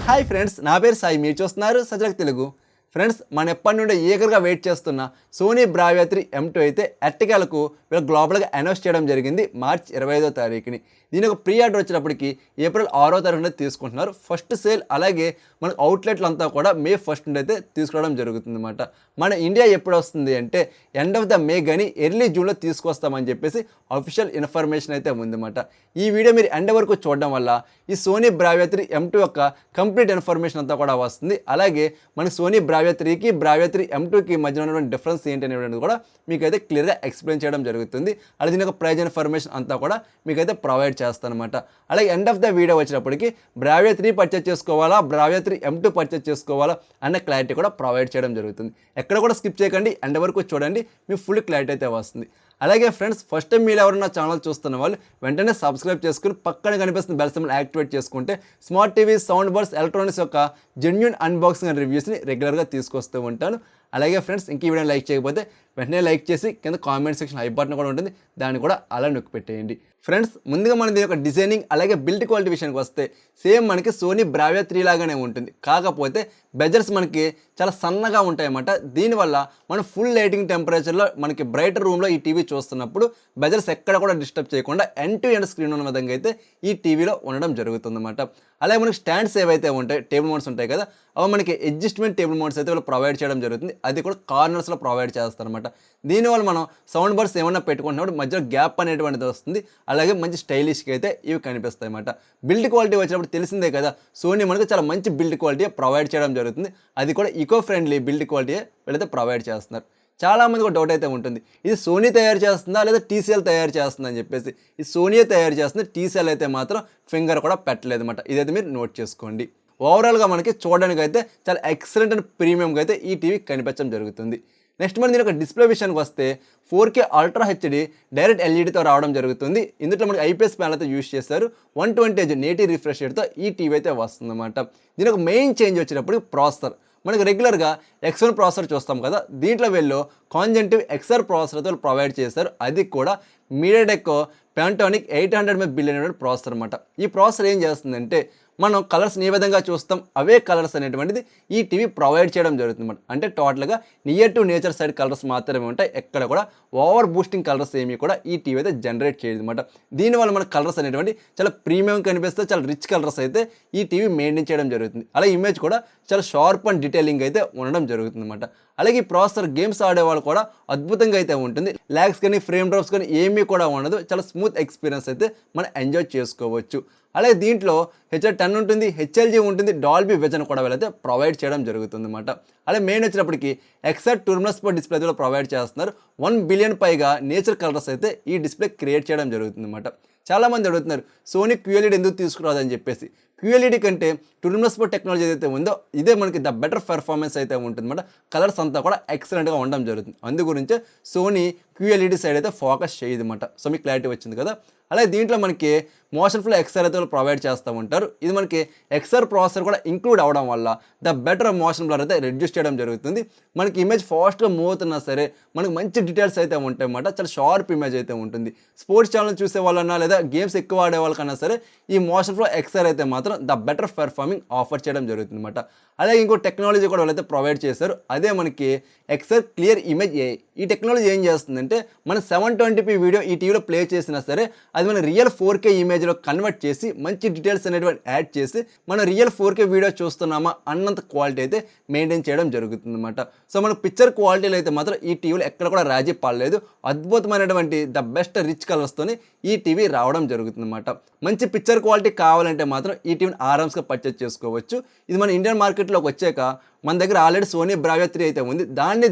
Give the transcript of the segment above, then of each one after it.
Hi friends, నా పేరు సాయి. మీరు చూస్తున్నారు సజలక్ తెలుగు. ఫ్రెండ్స్, మనం ఎప్పటి నుండి ఈగర్గా వెయిట్ చేస్తున్న సోనీ బ్రావియా 3 M2 అయితే ఎర్టిగాలకు వీళ్ళు గ్లోబల్గా అనౌన్స్ చేయడం జరిగింది మార్చి 25వ తారీఖుని. దీని ఒక ప్రీ ఆర్డర్ వచ్చేటప్పటికి ఏప్రిల్ 6వ తారీఖున తీసుకుంటున్నారు. ఫస్ట్ సేల్ అలాగే మన అవుట్లెట్లు అంతా కూడా మే 1 నుండి అయితే తీసుకోవడం జరుగుతుంది అన్నమాట. మన ఇండియా ఎప్పుడు వస్తుంది అంటే ఎండ్ ఆఫ్ ద మే కానీ ఎర్లీ జూన్లో తీసుకొస్తామని చెప్పేసి అఫీషియల్ ఇన్ఫర్మేషన్ అయితే ఉందన్నమాట. ఈ వీడియో మీరు ఎండ్ వరకు చూడడం వల్ల ఈ సోనీ బ్రావియా 3 M2 యొక్క కంప్లీట్ ఇన్ఫర్మేషన్ అంతా కూడా వస్తుంది. అలాగే మన సోనీ బ్రావియా 3కి బ్రావియా 3 M2కి మధ్య ఉన్నటువంటి డిఫరెన్స్ ఏంటి అనేటువంటిది కూడా మీకైతే క్లియర్గా ఎక్స్ప్లెయిన్ చేయడం జరుగుతుంది. అలాగే దీని యొక్క ప్రైజ్ ఇన్ఫర్మేషన్ అంతా కూడా మీకైతే ప్రొవైడ్ చేస్తాను అనమాట. అలాగే ఎండ్ ఆఫ్ ద వీడియో వచ్చేటప్పటికి బ్రావియా 3 పర్చేస్ చేసుకోవాలా, బ్రావియా 3 M2 పర్చేస్ చేసుకోవాలా అన్న క్లారిటీ కూడా ప్రొవైడ్ చేయడం జరుగుతుంది. ఎక్కడ కూడా స్కిప్ చేయకండి, ఎండ్ వరకు చూడండి, మీకు ఫుల్ క్లారిటీ అయితే వస్తుంది. అలాగే ఫ్రెండ్స్, ఫస్ట్ టైం మీరు ఎవరైనా ఛానల్ చూస్తున్న వాళ్ళు వెంటనే సబ్స్క్రైబ్ చేసుకుని పక్కన కనిపిస్తున్న బెల్ సింబల్ యాక్టివేట్ చేసుకుంటే smart TV, sound bars, electronics యొక్క జెన్యూన్ అన్బాక్సింగ్ అండ్ రివ్యూస్ని రెగ్యులర్గా తీసుకొస్తూ ఉంటాను. అలాగే ఫ్రెండ్స్, ఇంక ఈ వీడియో లైక్ చేయకపోతే వెంటనే లైక్ చేసి కింద కామెంట్ సెక్షన్ ఐ బటన్ కూడా ఉంటుంది, దాన్ని కూడా అలా నొక్కి పెట్టేయండి. ఫ్రెండ్స్, ముందుగా మన దీని యొక్క డిజైనింగ్ అలాగే బిల్డ్ క్వాలిటీ విషయానికి వస్తే సేమ్ మనకి సోనీ బ్రావియా 3 లాగానే ఉంటుంది. కాకపోతే బెజర్స్ మనకి చాలా సన్నగా ఉంటాయన్నమాట. దీనివల్ల మనం ఫుల్ లైటింగ్ టెంపరేచర్లో మనకి బ్రైట్ రూమ్లో ఈ టీవీ చూస్తున్నప్పుడు బెజర్స్ ఎక్కడ కూడా డిస్టర్బ్ చేయకుండా ఎండ్ టు ఎండ్ స్క్రీన్ ఉన్న విధంగా అయితే ఈ టీవీలో ఉండడం జరుగుతుందన్నమాట. అలాగే మనకి స్టాండ్స్ ఏవైతే ఉంటాయి, టేబుల్ మౌంట్స్ ఉంటాయి కదా, అవి మనకి అడ్జస్ట్మెంట్ టేబుల్ మౌంట్స్ అయితే వాళ్ళు ప్రొవైడ్ చేయడం జరుగుతుంది. అది కూడా కార్నర్స్లో ప్రొవైడ్ చేస్తారనమాట. దీనివల్ల మనం సౌండ్ బర్స్ ఏమన్నా పెట్టుకుంటున్నప్పుడు మధ్యలో గ్యాప్ అనేటువంటిది వస్తుంది. అలాగే మంచి స్టైలిష్గా అయితే ఇవి కనిపిస్తాయి అన్నమాట. బిల్డ్ క్వాలిటీ వచ్చినప్పుడు తెలిసిందే కదా, సోనీ మనకు చాలా మంచి బిల్డ్ క్వాలిటీ ప్రొవైడ్ చేయడం జరుగుతుంది. అది కూడా ఈకో ఫ్రెండ్లీ బిల్డ్ క్వాలిటీ వీళ్ళైతే ప్రొవైడ్ చేస్తున్నారు. చాలామంది ఒక డౌట్ అయితే ఉంటుంది, ఇది సోనీ తయారు చేస్తుందా లేదా TCL తయారు చేస్తుందా అని చెప్పేసి. ఇది సోనీ తయారు చేస్తుంది, TCL అయితే మాత్రం ఫింగర్ కూడా పెట్టలేదు అనమాట. ఇదైతే మీరు నోట్ చేసుకోండి. ఓవరాల్గా మనకి చూడడానికి అయితే చాలా ఎక్సలెంట్ అండ్ ప్రీమియంగా అయితే ఈ టీవీ కనిపించడం జరుగుతుంది. నెక్స్ట్ మనం దీని యొక్క డిస్ప్లే విషయానికి వస్తే 4K అల్ట్రా హెచ్డి డైరెక్ట్ LEDతో రావడం జరుగుతుంది. ఇందులో మనకి IPS ప్యానల్ అయితే యూజ్ చేస్తారు. 120Hz నేటివ్ రిఫ్రెష్ రేట్తో ఈ టీవీ అయితే వస్తుందన్నమాట. దీని ఒక మెయిన్ చేంజ్ వచ్చినప్పుడు ప్రాసెసర్. మనకు రెగ్యులర్గా X1 ప్రాసెసర్ చూస్తాం కదా, దీంట్లో వీళ్ళు కాంజెంటివ్ XR ప్రాసెసర్తో ప్రొవైడ్ చేశారు. అది కూడా మీడియాటెక్ ప్యాంటానిక్ 800 బిలియన్ ప్రాసెసర్ అనమాట. ఈ ప్రాసెసర్ ఏం చేస్తుందంటే మనం కలర్స్ని ఏ విధంగా చూస్తాం అవే కలర్స్ అనేటువంటిది ఈ టీవీ ప్రొవైడ్ చేయడం జరుగుతుంది అన్నమాట. అంటే టోటల్గా near to nature side colours మాత్రమే ఉంటాయి. ఎక్కడ కూడా ఓవర్ బూస్టింగ్ కలర్స్ ఏమీ కూడా ఈ టీవీ అయితే జనరేట్ చేయదు అనమాట. దీనివల్ల మన కలర్స్ అనేటువంటి చాలా ప్రీమియం కనిపిస్తే చాలా రిచ్ కలర్స్ అయితే ఈ టీవీ మెయింటైన్ చేయడం జరుగుతుంది. అలాగే ఇమేజ్ కూడా చాలా షార్ప్ అండ్ డీటెయిలింగ్ అయితే ఉండడం జరుగుతుంది అనమాట. అలాగే ఈ ప్రాసెసర్ గేమ్స్ ఆడేవాళ్ళు కూడా అద్భుతంగా అయితే ఉంటుంది. ల్యాగ్స్ కానీ ఫ్రేమ్ డ్రాప్స్ కానీ ఏమీ కూడా ఉండదు. చాలా స్మూత్ ఎక్స్పీరియన్స్ అయితే మనం ఎంజాయ్ చేసుకోవచ్చు. అలాగే దీంట్లో HR10 ఉంటుంది, HLG ఉంటుంది, డాల్బీ విజన్ కూడా వీళ్ళైతే ప్రొవైడ్ చేయడం జరుగుతుంది అనమాట. అలాగే మెయిన్ వచ్చినప్పటికీ XR టూర్నస్ పర్ డిస్ప్లే కూడా ప్రొవైడ్ చేస్తున్నారు. 1 బిలియన్ పైగా నేచర్ కలర్స్ అయితే ఈ డిస్ప్లే క్రియేట్ చేయడం జరుగుతుంది అనమాట. చాలామంది అడుగుతున్నారు సోనీ QLED ఎందుకు తీసుకురాదని చెప్పేసి. QLED కంటే టూర్నస్ పర్ టెక్నాలజీ ఏదైతే ఉందో ఇదే మనకి ద బెటర్ పెర్ఫార్మెన్స్ అయితే ఉంటుంది అనమాట. కలర్స్ అంతా కూడా ఎక్సలెంట్గా ఉండడం జరుగుతుంది. అందు గురించే సోనీ QLED సైడ్ అయితే ఫోకస్ చేయదు అనమాట. సో మీకు క్లారిటీ వచ్చింది కదా. అలాగే దీంట్లో మనకి మోషన్ ఫ్లో XR అయితే ప్రొవైడ్ చేస్తూ ఉంటారు. ఇది మనకి XR ప్రాసెసర్ కూడా ఇంక్లూడ్ అవ్వడం వల్ల ద బెటర్ మోషన్ బ్లర్ అయితే రెడ్యూస్ చేయడం జరుగుతుంది. మనకి ఇమేజ్ ఫాస్ట్గా మూవ్ అవుతున్నా సరే మనకి మంచి డీటెయిల్స్ అయితే ఉంటాయి అన్నమాట. చాలా షార్ప్ ఇమేజ్ అయితే ఉంటుంది. స్పోర్ట్స్ ఛానల్ చూసే వాళ్ళన్నా లేదా గేమ్స్ ఎక్కువ ఆడే వాళ్ళకన్నా సరే ఈ మోషన్ ఫ్లో XR అయితే మాత్రం ద బెటర్ పెర్ఫార్మింగ్ ఆఫర్ చేయడం జరుగుతుంది అనమాట. అలాగే ఇంకో టెక్నాలజీ కూడా వాళ్ళైతే ప్రొవైడ్ చేశారు. అదే మనకి XR క్లియర్ ఇమేజ్ AI. ఈ టెక్నాలజీ ఏం చేస్తుందంటే మన 720p వీడియో ఈ టీవీలో ప్లే చేసినా సరే అది మన రియల్ 4K ఇమేజ్లో కన్వర్ట్ చేసి మంచి డీటెయిల్స్ అనేటువంటి యాడ్ చేసి మన రియల్ 4K వీడియో చూస్తున్నామా అన్నంత క్వాలిటీ అయితే మెయింటైన్ చేయడం జరుగుతుంది అనమాట. సో మన పిక్చర్ క్వాలిటీలో అయితే మాత్రం ఈ టీవీలో ఎక్కడ కూడా రాజీ పడలేదు. అద్భుతమైనటువంటి ద బెస్ట్ రిచ్ కలర్స్తోని ఈ టీవీ రావడం జరుగుతుంది అనమాట. మంచి పిక్చర్ క్వాలిటీ కావాలంటే మాత్రం ఈ టీవీని ఆరామ్స్గా పర్చేస్ చేసుకోవచ్చు. ఇది మన ఇండియన్ మార్కెట్లోకి వచ్చాక మన దగ్గర ఆల్రెడీ సోనీ బ్రావియా 3 అయితే ఉంది.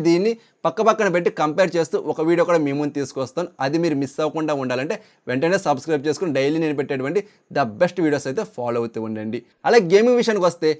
దీన్ని పక్కన పెట్టి కంపేర్ చేస్తూ ఒక వీడియో కూడా మీ ముందు తీసుకొస్తాను. అది మీరు మిస్ అవ్వకుండా ఉండాలంటే వెంటనే సబ్స్క్రైబ్ చేసుకుని డైలీ నేను పెట్టేటువంటి ద బెస్ట్ వీడియోస్ అయితే ఫాలో అవుతూ ఉండండి. అలాగే గేమింగ్ విషయానికి వస్తే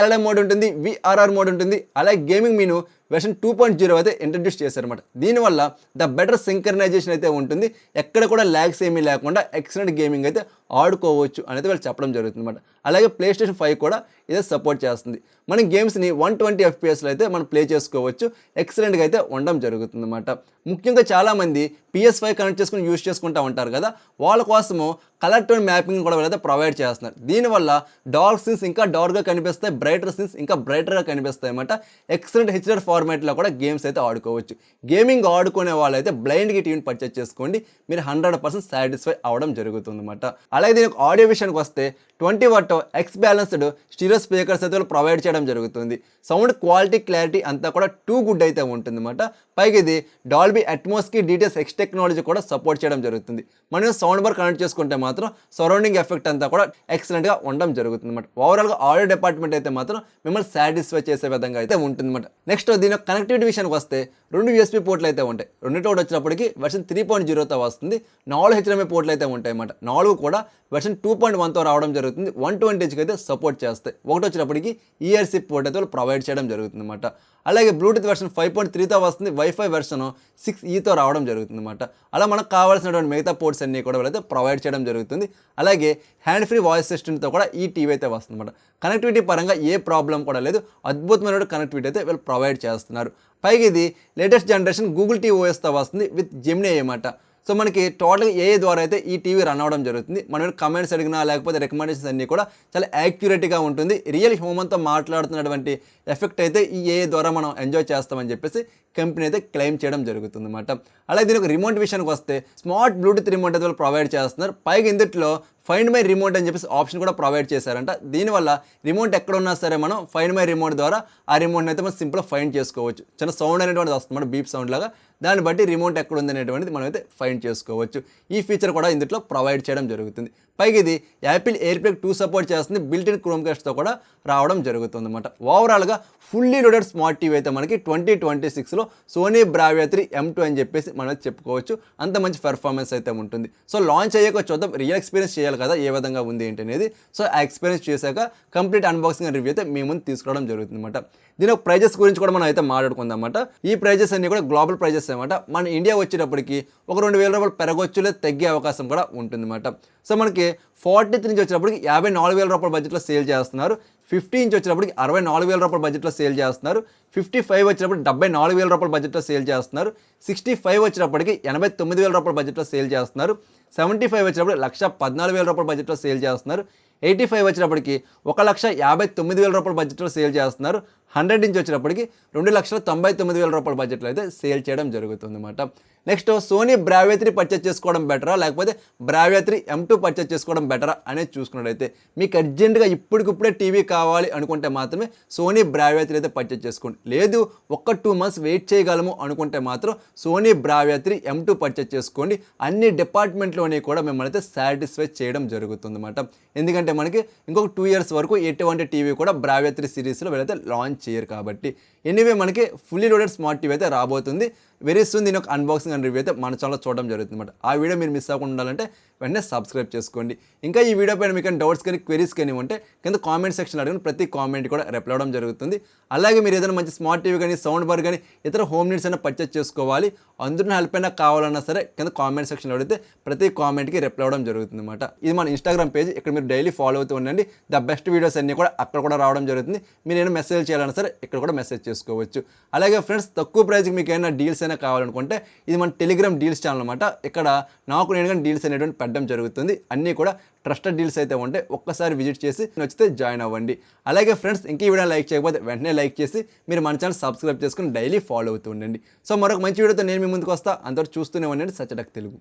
LLM మోడ్ ఉంటుంది, VRR మోడ్ ఉంటుంది. అలాగే గేమింగ్ మీను వెర్షన్ 2.0 అయితే ఇంట్రడ్యూస్ చేశారన్నమాట. దీనివల్ల ద బెటర్ సింక్రనైజేషన్ అయితే ఉంటుంది, ఎక్కడ కూడా ల్యాగ్స్ ఏమీ లేకుండా ఎక్సలెంట్ గేమింగ్ అయితే ఆడుకోవచ్చు అనేది వాళ్ళు చెప్పడం జరుగుతుంది అనమాట. అలాగే PlayStation 5 కూడా ఇదే సపోర్ట్ చేస్తుంది. మనం గేమ్స్ని 120 FPSలో అయితే మనం ప్లే చేసుకోవచ్చు, ఎక్సలెంట్గా అయితే ఉండడం జరుగుతుంది అనమాట. ముఖ్యంగా చాలామంది PS5 కనెక్ట్ చేసుకుని యూజ్ చేసుకుంటూ ఉంటారు కదా, వాళ్ళ కోసము కలర్ టోన్ మ్యాపింగ్ కూడా వీళ్ళైతే ప్రొవైడ్ చేస్తున్నారు. దీనివల్ల డార్క్ సీన్స్ ఇంకా డార్క్గా కనిపిస్తాయి, బ్రైటర్ సీన్స్ ఇంకా బ్రైటర్గా కనిపిస్తాయి అన్నమాట. ఎక్సలెంట్ HDR ఫార్మాట్లో కూడా గేమ్స్ అయితే ఆడుకోవచ్చు. గేమింగ్ ఆడుకునే వాళ్ళైతే బ్లైండ్గా టీవీని పర్చేస్ చేసుకోండి, మీరు 100% సాటిస్ఫై అవ్వడం జరుగుతుంది అనమాట. అలాగే దీనికి ఆడియో విషయానికి వస్తే 20 what X balanced stereo speakers అయితే ప్రొవైడ్ చేయడం జరుగుతుంది. సౌండ్ క్వాలిటీ క్లారిటీ అంతా కూడా టూ గుడ్ అయితే ఉంటుంది అనమాట. పైగా ఇది డాల్బీ అట్మాస్కి DTS X టెక్నాలజీ కూడా సపోర్ట్ చేయడం జరుగుతుంది. మనం సౌండ్ బార్ కనెక్ట్ చేసుకుంటే మాత్రం సరౌండింగ్ ఎఫెక్ట్ అంతా కూడా ఎక్సలెంట్గా ఉండడం జరుగుతుంది అనమాట. ఓవరాల్గా ఆడియో డిపార్ట్మెంట్ అయితే మాత్రం మిమ్మల్ని సాటిస్ఫై చేసే విధంగా అయితే ఉంటుంది అనమాట. నెక్స్ట్ దీని కనెక్టివిటీ విషయానికి వస్తే 2 USB పోర్ట్లు అయితే ఉంటాయి. రెండింటి వచ్చినప్పటికీ వెర్షన్ 3.0తో వస్తుంది. 4 HDMI పోర్ట్లు అయితే ఉంటాయి అన్నమాట. 4 కూడా వెర్షన్ 2.1తో రావడం జరుగుతుంది. 120Hz అయితే సపోర్ట్ చేస్తాయి. ఒకటి వచ్చినప్పటికీ ERC పోర్ట్ అయితే ప్రొవైడ్ చేయడం జరుగుతుంది అనమాట. అలాగే బ్లూటూత్ వెర్షన్ 5.3తో వస్తుంది. వైఫై వెర్షన్ 6E రావడం జరుగుతుంది అనమాట. అలా మనకు కావాల్సినటువంటి మిగతా పోర్ట్స్ అన్నీ కూడా వీళ్ళైతే ప్రొవైడ్ చేయడం జరుగుతుంది. అలాగే హ్యాండ్ ఫ్రీ వాయిస్ అసిస్టెంట్తో కూడా ఈ టీవీ అయితే వస్తుంది అనమాట. కనెక్టివిటీ పరంగా ఏ ప్రాబ్లం కూడా లేదు, అద్భుతమైన కనెక్టివిటీ అయితే వీళ్ళు ప్రొవైడ్ చేస్తున్నారు. పైగా ఇది లేటెస్ట్ జనరేషన్ గూగుల్ TVOSతో వస్తుంది విత్ జెమినీ అన్నమాట. సో మనకి టోటల్గా AI ద్వారా అయితే ఈ టీవీ రన్ అవ్వడం జరుగుతుంది. మనం కమెంట్స్ అడిగినా లేకపోతే రికమెండేషన్స్ అన్నీ కూడా చాలా యాక్యురేట్గా ఉంటుంది. రియల్ హ్యూమన్తో మాట్లాడుతున్నటువంటి ఎఫెక్ట్ అయితే ఈ AI ద్వారా మనం ఎంజాయ్ చేస్తామని చెప్పేసి కంపెనీ అయితే క్లెయిమ్ చేయడం జరుగుతుంది అన్నమాట. అలాగే దీనికి రిమోట్ విషయానికి వస్తే స్మార్ట్ బ్లూటూత్ రిమోట్ అయితే ప్రొవైడ్ చేస్తున్నారు. పైగా ఇందులో ఫైండ్ మై రిమోట్ అని చెప్పేసి ఆప్షన్ కూడా ప్రొవైడ్ చేశారంట. దీనివల్ల రిమోట్ ఎక్కడ ఉన్నా సరే మనం ఫైండ్ మై రిమోట్ ద్వారా ఆ రిమోట్ని అయితే మనం సింపుల్గా ఫైండ్ చేసుకోవచ్చు. చిన్న సౌండ్ అనేటువంటిది వస్తుంది మన బీప్ సౌండ్ లాగా, దాన్ని బట్టి రిమోట్ ఎక్కడ ఉంది అనేటువంటిది మనం అయితే ఫైండ్ చేసుకోవచ్చు. ఈ ఫీచర్ కూడా ఇందులో ప్రొవైడ్ చేయడం జరుగుతుంది. పైగా ఇది యాపిల్ ఎయిర్ప్లే 2 సపోర్ట్ చేస్తుంది. బిల్ట్ ఇన్ క్రోమ్కాస్ట్తో కూడా రావడం జరుగుతుంది అనమాట. ఓవరాల్గా ఫుల్లీ లోడెడ్ స్మార్ట్ టీవీ అయితే మనకి 2026లో సోనీ బ్రావియా 3 M2 అని చెప్పేసి మనం చెప్పుకోవచ్చు. అంత మంచి పెర్ఫార్మెన్స్ అయితే ఉంటుంది. సో లాంచ్ అయ్యాక చూద్దాం, రియల్ ఎక్స్పీరియన్స్ చేయాలి కదా ఏ విధంగా ఉంది ఏంటి అనేది. సో ఆ ఎక్స్పీరియన్స్ చేశాక కంప్లీట్ అన్బాక్సింగ్ అండ్ రివ్యూ అయితే మీ ముందు తీసుకురావడం జరుగుతుంది అనమాట. దీని ప్రైజెస్ గురించి కూడా మనం అయితే మాట్లాడుకుందాం అన్నమాట. ఈ ప్రైజెస్ అన్ని కూడా గ్లోబల్ ప్రైజెస్ అనమాట. మన ఇండియా వచ్చేటప్పటికి ఒక 2,000 రూపాయలు పెరగొచ్చు లేదా తగ్గే అవకాశం కూడా ఉంటుంది అనమాట. సో మనకి 43 ఇంచ్ వచ్చినప్పటికి 54,000 రూపాయల బడ్జెట్లో సేల్ చేస్తున్నారు. 50 ఇంచ్ వచ్చినప్పటికి 64,000 రూపాయల బడ్జెట్లో సేల్ చేస్తున్నారు. 55 వచ్చినప్పుడు 74,000 రూపాయల బడ్జెట్లో సేల్ చేస్తున్నారు. 65 వచ్చినప్పటికి 89,000 రూపాయల బడ్జెట్లో సేల్ చేస్తున్నారు. 75 వచ్చినప్పుడు 1,14,000 రూపాయల బడ్జెట్లో సేల్ చేస్తున్నారు. 85 వచ్చినప్పటికి 1,59,000 రూపాయల బడ్జెట్లో సేల్ చేస్తున్నారు. 100 ఇంచ్ వచ్చినప్పటికి 2,99,000 రూపాయల బడ్జెట్లో అయితే సేల్ చేయడం జరుగుతుంది అన్నమాట. నెక్స్ట్ సోనీ బ్రావియా 3 పర్చేస్ చేసుకోవడం బెటరా లేకపోతే బ్రావియా 3 M2 పర్చేస్ చేసుకోవడం బెటరా అనేది చూసుకున్నట్టయితే మీకు అర్జెంటుగా ఇప్పటికిప్పుడే టీవీ కావాలి అనుకుంటే మాత్రమే సోనీ బ్రావియా 3 అయితే పర్చేస్ చేసుకోండి. లేదు ఒక్క 2 months వెయిట్ చేయగలము అనుకుంటే మాత్రం సోనీ బ్రావియా 3 M2 పర్చేస్ చేసుకోండి. అన్ని డిపార్ట్మెంట్లోని కూడా మిమ్మల్ని అయితే సాటిస్ఫై చేయడం జరుగుతుంది అన్నమాట. ఎందుకంటే మనకి ఇంకొక 2 years వరకు ఎటువంటి టీవీ కూడా బ్రావియా 3 సిరీస్లో వీళ్ళైతే లాంచ్ చేయరు కాబట్టి. ఎనీవే మనకి ఫుల్లీ లోడెడ్ స్మార్ట్ టీవీ అయితే రాబోతుంది. వెరీ సూన్ దీని ఒక అన్బాక్సింగ్ అండ్ రివ్యూ అయితే మన ఛానల్లో చూడడం జరుగుతుంది అనమాట. ఆ వీడియో మీరు మిస్ అవ్వకుండా ఉండాలంటే వెంటనే సబ్స్క్రైబ్ చేసుకోండి. ఇంకా ఈ వీడియో పైన మీకు డౌట్స్ కానీ క్వెరీస్ కానీ ఉంటే కింద కామెంట్ సెక్షన్ అడిగిన ప్రతి కామెంట్ కూడా రిప్లై అవ్వడం జరుగుతుంది. అలాగే మీరు ఏదైనా మంచి స్మార్ట్ టీవీ కానీ సౌండ్ బార్ కానీ ఇతర హోమ్ నీడ్స్ అయినా పర్చేస్ చేసుకోవాలి, అందరిని హెల్ప్ అయినా కావాలన్నా సరే కింద కామెంట్ సెక్షన్లో అడిగితే ప్రతి కామెంట్కి రిప్లై అవ్వడం జరుగుతుంది అనమాట. ఇది మన ఇన్స్టాగ్రామ్ పేజ్, ఇక్కడ మీరు డైలీ ఫాలో అవుతూ ఉండండి. ద బెస్ట్ వీడియోస్ అన్నీ కూడా అక్కడ కూడా రావడం జరుగుతుంది. మీరు ఏమైనా మెసేజ్ చేయాలన్నా సరే ఇక్కడ కూడా మెసేజ్ చేసుకోవచ్చు. అలాగే ఫ్రెండ్స్ తక్కువ ప్రైస్కి మీకు ఏమైనా డీల్స్ అయినా కావాలనుకుంటే ఇది మన టెలిగ్రామ్ డీల్స్ ఛానల్ అనమాట. ఇక్కడ నాకు నేను కానీ డీల్స్ అనేటువంటి పెట్టడం జరుగుతుంది. అన్నీ కూడా ట్రస్టెడ్ డీల్స్ అయితే ఉంటాయి. ఒక్కసారి విజిట్ చేసి నచ్చితే జాయిన్ అవ్వండి. అలాగే ఫ్రెండ్స్ ఇంక ఈ వీడియో లైక్ చేయకపోతే వెంటనే లైక్ చేసి మీరు మన ఛానల్ సబ్స్క్రైబ్ చేసుకుని డైలీ ఫాలో అవుతూ ఉండండి. సో మరొక మంచి వీడియోతో నేను మీ ముందుకు వస్తా. అంతవరకు చూస్తూనే ఉండండి సచ్ టెక్ తెలుగు.